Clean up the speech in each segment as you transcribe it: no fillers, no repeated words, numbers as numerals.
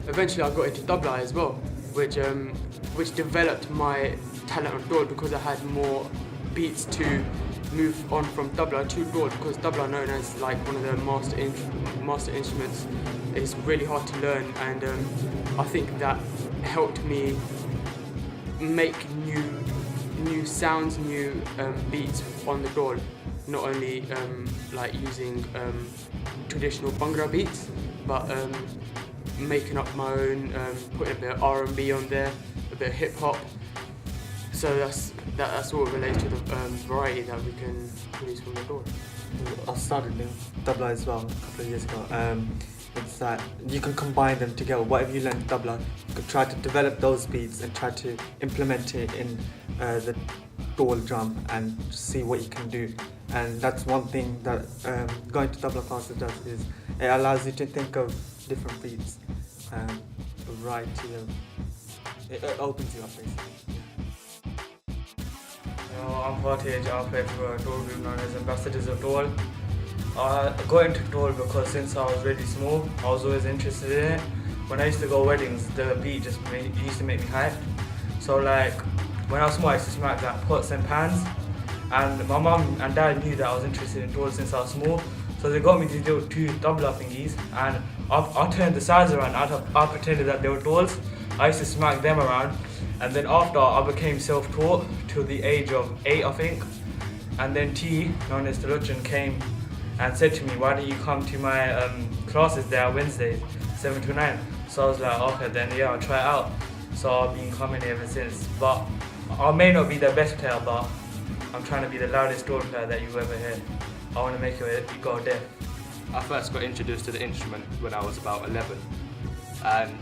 eventually I got into tabla as well, which developed my talent on dhol because I had more beats to move on from tabla to dhol, because tabla, known as like one of the master instruments, is really hard to learn, and I think that helped me make new sounds, new beats on the dhol, not only like using traditional Bhangra beats, but making up my own, putting a bit of R&B on there, a bit of hip hop. So that's all relates to the variety that we can produce from the dhol. I started in tabla as well a couple of years ago. It's that you can combine them together. Whatever you learn in tabla, you can try to develop those beats and try to implement it in the dhol drum and see what you can do. And that's one thing that going to tabla classes does, is it allows you to think of different beats, a variety of. It opens you up basically. I'm Fatih. I play for a dhol group known as Ambassadors of Dhol. I got into dhol because since I was really small, I was always interested in it. When I used to go weddings, the beat just used to make me hyped. So like, when I was small, I used to smack like pots and pans. And my mum and dad knew that I was interested in dhol since I was small. So they got me to do 2 tabla thingies, and I turned the sides around. I pretended that they were dhols. I used to smack them around. And then after, I became self-taught till the age of 8, I think. And then T, known as TARLOCHAN, came and said to me, why don't you come to my classes there on Wednesdays, 7 to 9. So I was like, okay, then yeah, I'll try it out. So I've been coming ever since. But I may not be the best player, but I'm trying to be the loudest dhol player that you've ever heard. I want to make it go deaf. I first got introduced to the instrument when I was about 11, and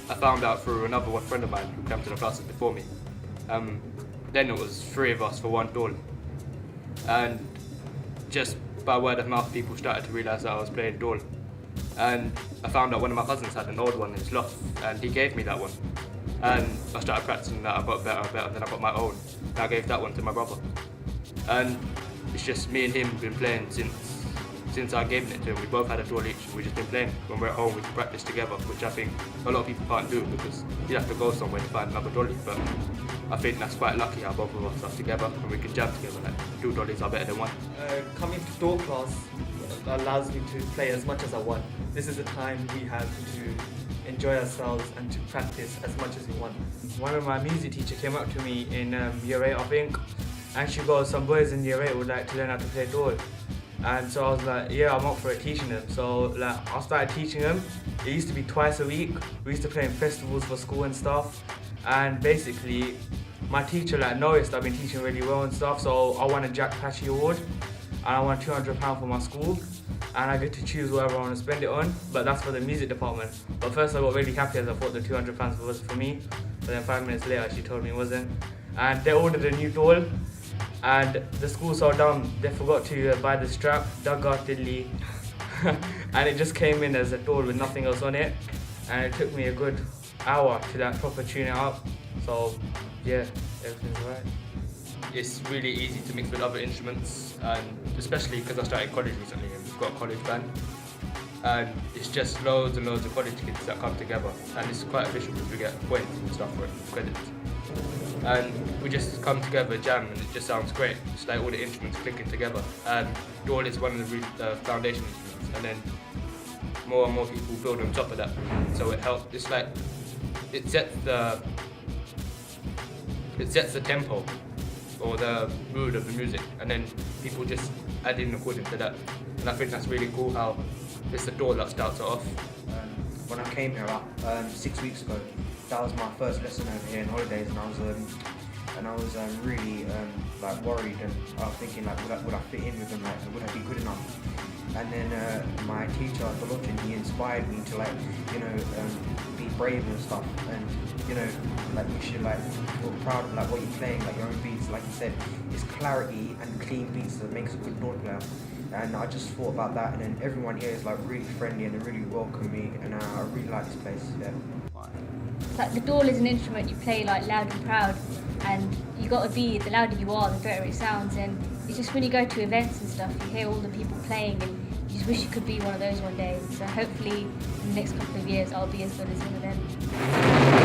I found out through another friend of mine who came to the classes before me. Then it was 3 of us for one dhol, and just by word of mouth people started to realise that I was playing dhol. And I found out one of my cousins had an old one in his loft, and he gave me that one. And I started practicing that, I got better and better, then I got my own, and I gave that one to my brother. And it's just me and him been playing since I gave it to him. We both had a dhol each, and we've just been playing. When we're at home, we can practice together, which I think a lot of people can't do because you have to go somewhere to find another dholi. But I think that's quite lucky how both of us are together and we can jam together. Like 2 dholis are better than one. Coming to dhol class allows me to play as much as I want. This is the time we have to enjoy ourselves and to practice as much as we want. One of my music teacher came up to me in year 8, I think, and she goes, some boys in year 8 would like to learn how to play dhol. And so I was like, yeah, I'm up for it, teaching them. So like, I started teaching them. It used to be twice a week. We used to play in festivals for school and stuff. And basically, my teacher noticed I've been teaching really well and stuff, so I won a Jack Patchy award, and I won £200 for my school. And I get to choose whatever I want to spend it on, but that's for the music department. But first I got really happy as I thought the £200 was for me, but then 5 minutes later she told me it wasn't. And they ordered a new dhol, and the school so dumb, they forgot to buy the strap, dugga diddly, and it just came in as a dhol with nothing else on it, and it took me a good hour to proper tune it up. So yeah, everything's alright. It's really easy to mix with other instruments, and especially because I started college recently and we've got a college band, and it's just loads and loads of college kids that come together, and it's quite efficient because we get points and stuff for credits. And we just come together, jam, and it just sounds great. It's like all the instruments clicking together. And dhol is one of the foundation instruments, and then more and more people build on top of that. So it helps. It's like it sets the tempo or the mood of the music, and then people just add in according to that. And I think that's really cool how it's the dhol that starts it off. When I came here 6 weeks ago, that was my first lesson over here in holidays, and I was really like worried, and I was thinking like, would I fit in with them? Like, would I be good enough? And then my teacher, TARLOCHAN, he inspired me to be brave and stuff, and we should feel proud of what you're playing, your own beats. Like you said, it's clarity and clean beats that makes a good dhol player. And I just thought about that, and then everyone here is really friendly and they really welcome me, and I really like this place. Yeah. Like the dhol is an instrument you play loud and proud, and you got to be, the louder you are, the better it sounds. And it's just when you go to events and stuff, you hear all the people playing and just wish you could be one of those one day. So hopefully in the next couple of years I'll be as good as one of them.